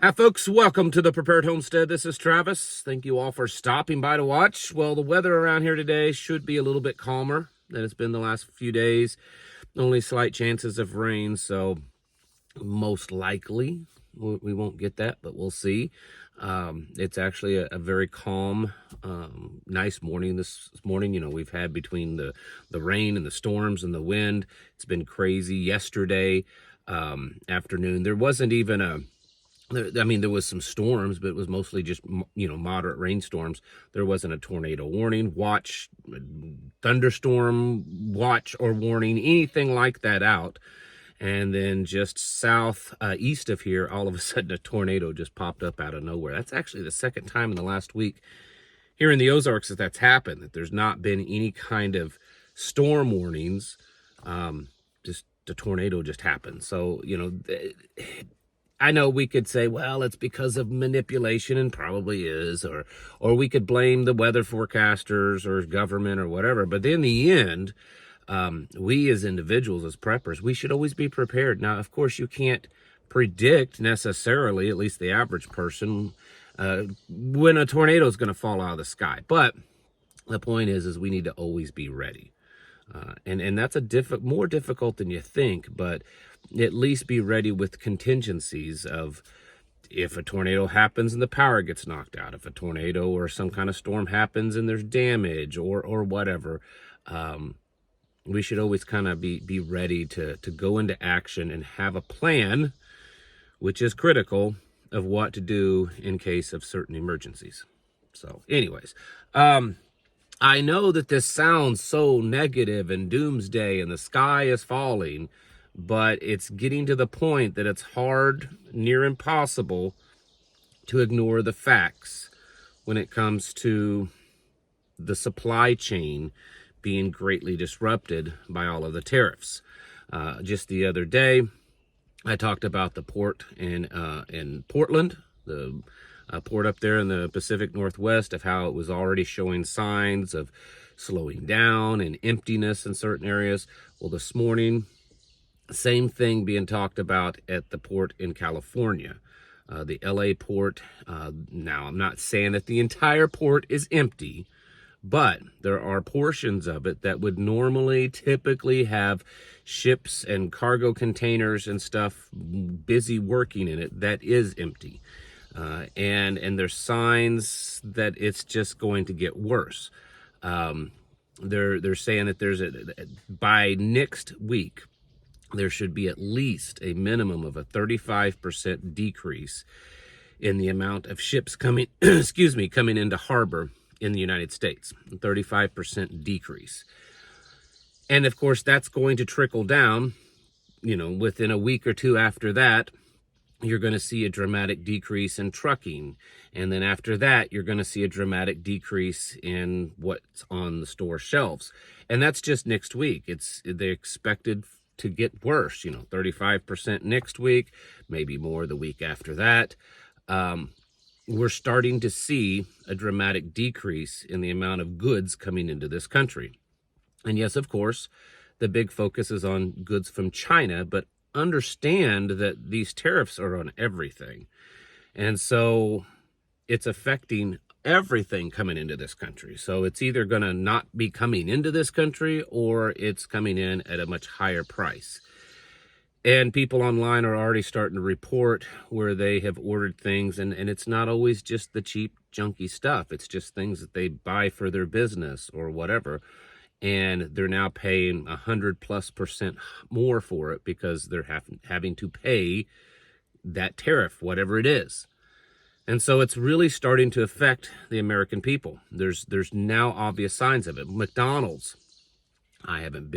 Hi, folks. Welcome to the Prepared Homestead. This is Travis. Thank you all for stopping by to watch. Well, the weather around here today should be a little bit calmer than it's been the last few days. Only slight chances of rain, so most likely we won't get that, but we'll see. It's actually a very calm, nice morning this morning. You know, we've had between the rain and the storms and the wind. It's been crazy. Yesterday afternoon, there wasn't even there was some storms, but it was mostly just, moderate rainstorms. There wasn't a tornado warning, watch, thunderstorm watch or warning, anything like that out. And then just east of here, all of a sudden a tornado just popped up out of nowhere. That's actually the second time in the last week here in the Ozarks that's happened, that there's not been any kind of storm warnings. Just the tornado just happened. So, I know we could say, well, it's because of manipulation, and probably is, or we could blame the weather forecasters or government or whatever. But in the end, we as individuals, as preppers, we should always be prepared. Now, of course, you can't predict necessarily, at least the average person, when a tornado is going to fall out of the sky. But the point is we need to always be ready. And that's more difficult than you think, but at least be ready with contingencies of if a tornado happens and the power gets knocked out, if a tornado or some kind of storm happens and there's damage or whatever. We should always kind of be ready to go into action and have a plan, which is critical, of what to do in case of certain emergencies. So anyways, I know that this sounds so negative and doomsday and the sky is falling, but it's getting to the point that it's hard, near impossible, to ignore the facts when it comes to the supply chain being greatly disrupted by all of the tariffs. Just the other day, I talked about the port in Portland, the port up there in the Pacific Northwest, of how it was already showing signs of slowing down and emptiness in certain areas. Well, this morning, same thing being talked about at the port in California, the LA port. Now, I'm not saying that the entire port is empty, but there are portions of it that would typically have ships and cargo containers and stuff busy working in it that is empty. And there's signs that it's just going to get worse. They're saying that by next week, there should be at least a minimum of a 35% decrease in the amount of ships coming into harbor in the United States. 35% decrease. And of course, that's going to trickle down, within a week or two after that. You're going to see a dramatic decrease in trucking. And then after that, you're going to see a dramatic decrease in what's on the store shelves. And that's just next week. They're expected to get worse, 35% next week, maybe more the week after that. We're starting to see a dramatic decrease in the amount of goods coming into this country. And yes, of course, the big focus is on goods from China, but understand that these tariffs are on everything. And so it's affecting everything coming into this country. So it's either going to not be coming into this country, or it's coming in at a much higher price. And people online are already starting to report where they have ordered things, and it's not always just the cheap, junky stuff. It's just things that they buy for their business or whatever. And they're now paying 100+% more for it because they're having to pay that tariff, whatever it is. And so it's really starting to affect the American people. There's now obvious signs of it. McDonald's. I haven't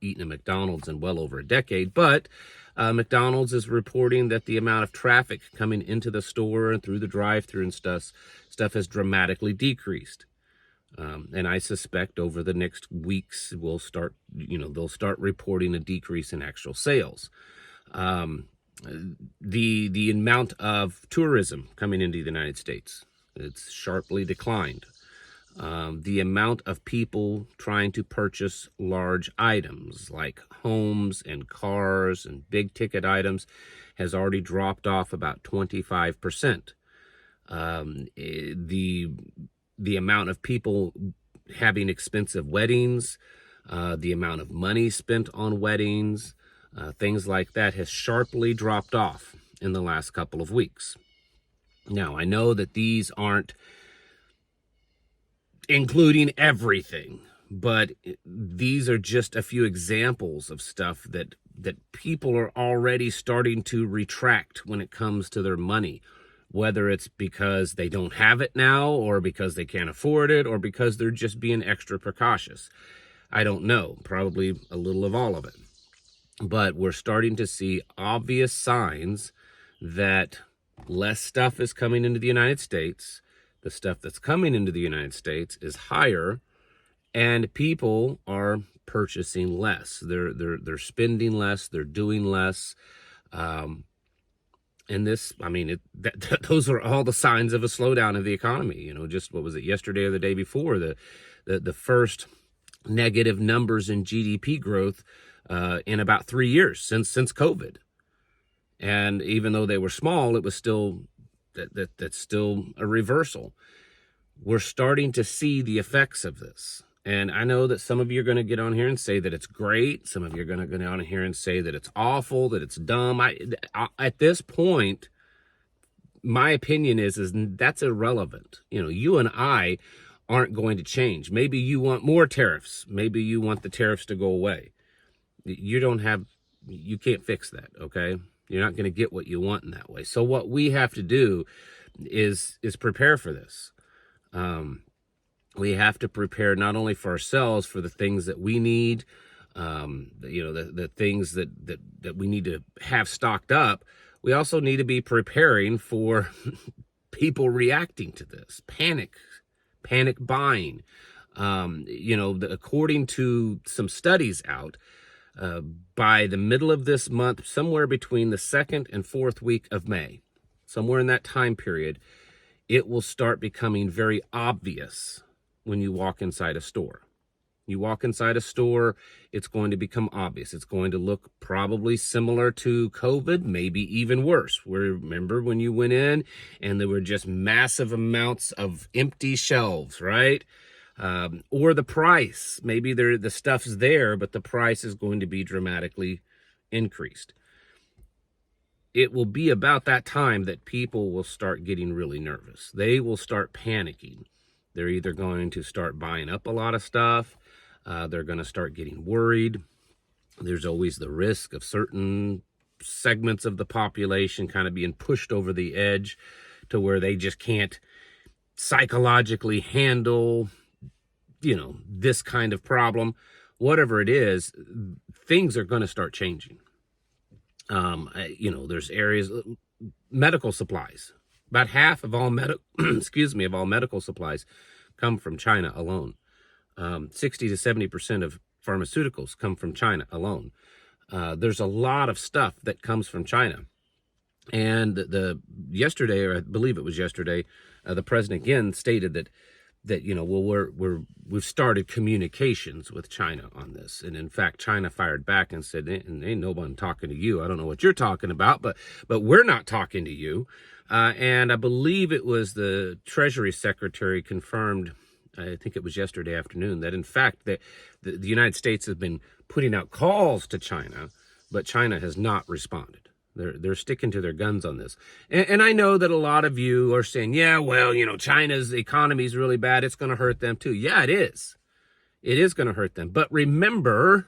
eaten at McDonald's in well over a decade, but McDonald's is reporting that the amount of traffic coming into the store and through the drive-thru and stuff has dramatically decreased. And I suspect over the next weeks they'll start reporting a decrease in actual sales. The amount of tourism coming into the United States, it's sharply declined. The amount of people trying to purchase large items like homes and cars and big ticket items has already dropped off about 25%. The amount of people having expensive weddings, the amount of money spent on weddings, things like that has sharply dropped off in the last couple of weeks. Now, I know that these aren't including everything, but these are just a few examples of stuff that people are already starting to retract when it comes to their money, whether it's because they don't have it now or because they can't afford it or because they're just being extra precautious. I don't know, probably a little of all of it. But we're starting to see obvious signs that less stuff is coming into the United States. The stuff that's coming into the United States is higher, and people are purchasing less. They're spending less. They're doing less. And this, I mean, those are all the signs of a slowdown of the economy. You know, just what was it, yesterday or the day before, the first negative numbers in GDP growth in about 3 years since COVID. And even though they were small, it was still that's still a reversal. We're starting to see the effects of this. And I know that some of you are going to get on here and say that it's great. Some of you are going to get on here and say that it's awful, that it's dumb. At this point, my opinion is that's irrelevant. You know, you and I aren't going to change. Maybe you want more tariffs. Maybe you want the tariffs to go away. You can't fix that, okay? You're not going to get what you want in that way. So what we have to do is prepare for this. We have to prepare not only for ourselves, for the things that we need, the things that we need to have stocked up. We also need to be preparing for people reacting to this, panic buying. According to some studies out, by the middle of this month, somewhere between the 2nd and 4th week of May, somewhere in that time period, it will start becoming very obvious when you walk inside a store. You walk inside a store, it's going to become obvious. It's going to look probably similar to COVID, maybe even worse. Remember when you went in and there were just massive amounts of empty shelves, right? Or the price. Maybe the stuff's there, but the price is going to be dramatically increased. It will be about that time that people will start getting really nervous. They will start panicking. They're either going to start buying up a lot of stuff. They're going to start getting worried. There's always the risk of certain segments of the population kind of being pushed over the edge to where they just can't psychologically handle this kind of problem. Whatever it is, things are going to start changing. There's areas, medical supplies. About half of all medical supplies come from China alone. 60 to 70% of pharmaceuticals come from China alone. There's a lot of stuff that comes from China. And yesterday, or I believe it was yesterday, the president again stated that we've started communications with China on this. And in fact, China fired back and said, ain't no one talking to you. I don't know what you're talking about, but we're not talking to you. And I believe it was the Treasury Secretary confirmed, I think it was yesterday afternoon, that in fact the United States has been putting out calls to China, but China has not responded. They're sticking to their guns on this. And I know that a lot of you are saying, yeah, well, China's economy is really bad. It's going to hurt them too. Yeah, it is. It is going to hurt them. But remember,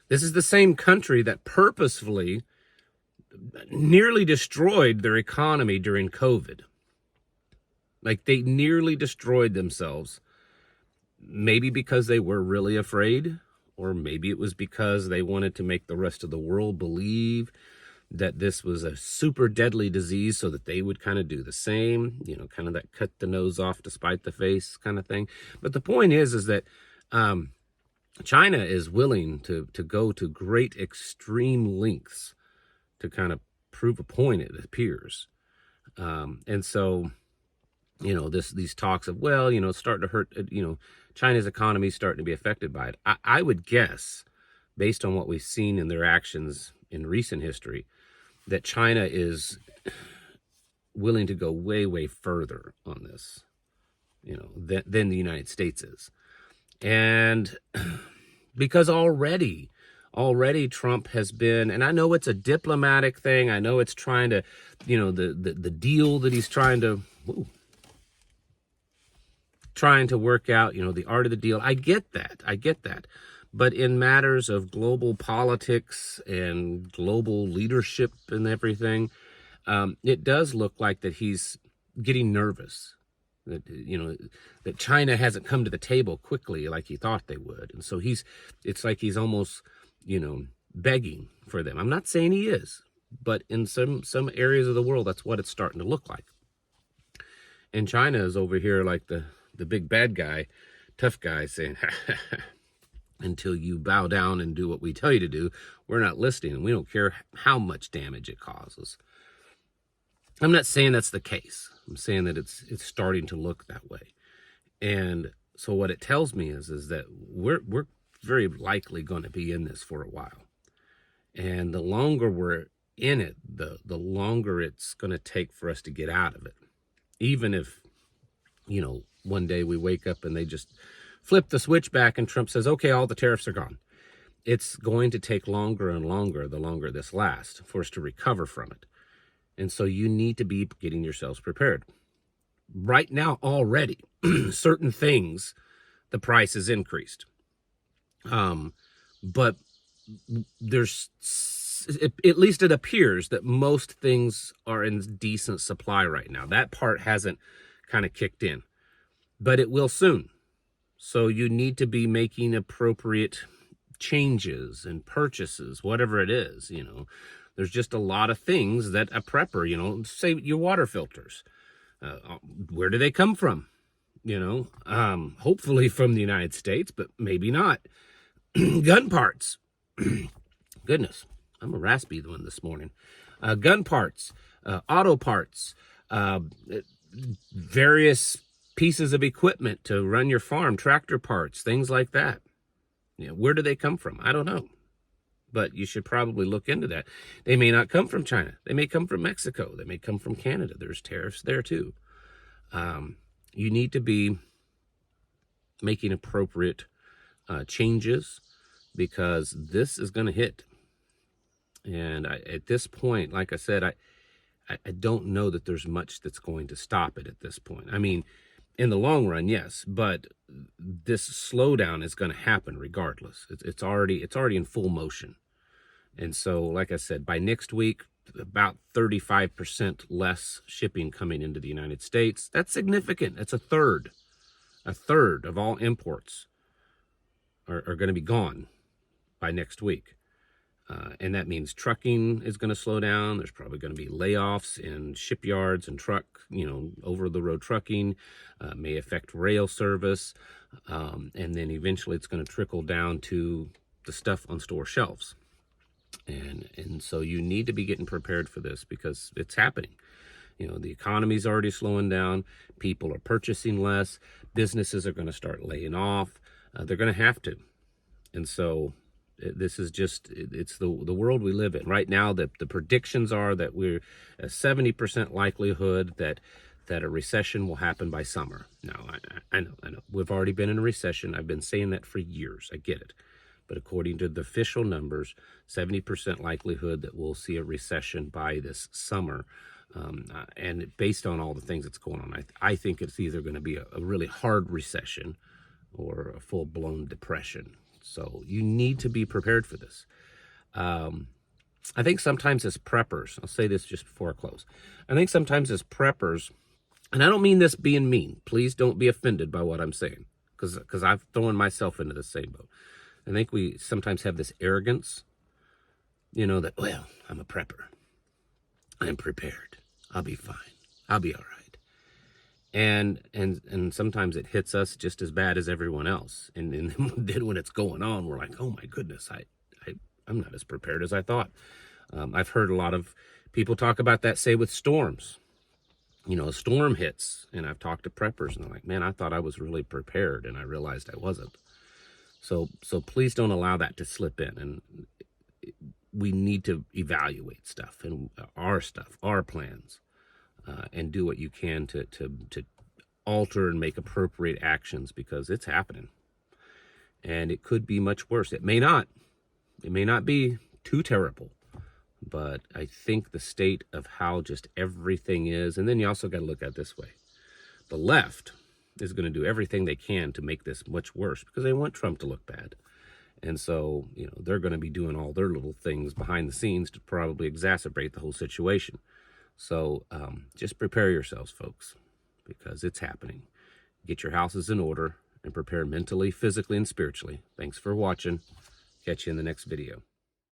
this is the same country that purposefully nearly destroyed their economy during COVID. Like, they nearly destroyed themselves. Maybe because they were really afraid, or maybe it was because they wanted to make the rest of the world believe that this was a super deadly disease so that they would kind of do the same, kind of that cut the nose off to spite the face kind of thing. But the point is that China is willing to go to great extreme lengths to kind of prove a point, it appears. And so these talks of, well, it's starting to hurt, China's economy is starting to be affected by it. I would guess, based on what we've seen in their actions in recent history, that China is willing to go way, way further on this, than the United States is. And because already Trump has been, and I know it's a diplomatic thing. I know it's trying to, the deal that he's trying to work out, the art of the deal. I get that. But in matters of global politics and global leadership and everything, it does look like that he's getting nervous. That China hasn't come to the table quickly like he thought they would. And so it's like he's almost, begging for them. I'm not saying he is, but in some areas of the world, that's what it's starting to look like. And China is over here like the big bad guy, tough guy, saying, until you bow down and do what we tell you to do, we're not listening, and we don't care how much damage it causes. I'm not saying that's the case. I'm saying that it's starting to look that way. And so what it tells me is that we're very likely going to be in this for a while. And the longer we're in it, the longer it's going to take for us to get out of it. Even if, one day we wake up and they just flip the switch back and Trump says, okay, all the tariffs are gone. It's going to take longer and longer, the longer this lasts, for us to recover from it. And so you need to be getting yourselves prepared. Right now, already, certain things, the price is increased. But there's, at least it appears that most things are in decent supply right now. That part hasn't kind of kicked in, but it will soon. So you need to be making appropriate changes and purchases, whatever it is, There's just a lot of things that a prepper, say your water filters, where do they come from? Hopefully from the United States, but maybe not. Gun parts. Goodness, I'm a raspy one this morning. Gun parts, auto parts, various pieces of equipment to run your farm, tractor parts, things like that. Where do they come from? I don't know. But you should probably look into that. They may not come from China. They may come from Mexico. They may come from Canada. There's tariffs there too. You need to be making appropriate changes, because this is going to hit. And at this point, like I said, I don't know that there's much that's going to stop it at this point. I mean, in the long run, yes, but this slowdown is going to happen regardless. It's already in full motion. And so, like I said, by next week, about 35% less shipping coming into the United States. That's significant. That's a third of all imports are going to be gone by next week. And that means trucking is going to slow down. There's probably going to be layoffs in shipyards and over-the-road trucking. May affect rail service. And then eventually it's going to trickle down to the stuff on store shelves. And so you need to be getting prepared for this, because it's happening. The economy's already slowing down. People are purchasing less. Businesses are going to start laying off. They're going to have to. And so this is just, it's the world we live in. Right now, the predictions are that we're a 70% likelihood that a recession will happen by summer. Now, I know. We've already been in a recession. I've been saying that for years. I get it. But according to the official numbers, 70% likelihood that we'll see a recession by this summer. And based on all the things that's going on, I think it's either going to be a really hard recession or a full-blown depression. So you need to be prepared for this. I think sometimes as preppers, I'll say this just before I close. I think sometimes as preppers, and I don't mean this being mean. Please don't be offended by what I'm saying, because I've thrown myself into the same boat. I think we sometimes have this arrogance, that, well, I'm a prepper. I'm prepared. I'll be fine. I'll be all right. And sometimes it hits us just as bad as everyone else. And then when it's going on, we're like, oh my goodness, I'm not as prepared as I thought. I've heard a lot of people talk about that, say, with storms. you know, a storm hits, and I've talked to preppers, and they're like, man, I thought I was really prepared, and I realized I wasn't. So please don't allow that to slip in. And we need to evaluate stuff, and our plans, and do what you can to alter and make appropriate actions, because it's happening. And it could be much worse. It may not be too terrible, but I think the state of how just everything is, and then you also got to look at it this way. The left is going to do everything they can to make this much worse because they want Trump to look bad. And so, you know, they're going to be doing all their little things behind the scenes to probably exacerbate the whole situation. So just prepare yourselves, folks, because it's happening. Get your houses in order and prepare mentally, physically, and spiritually. Thanks for watching. Catch you in the next video.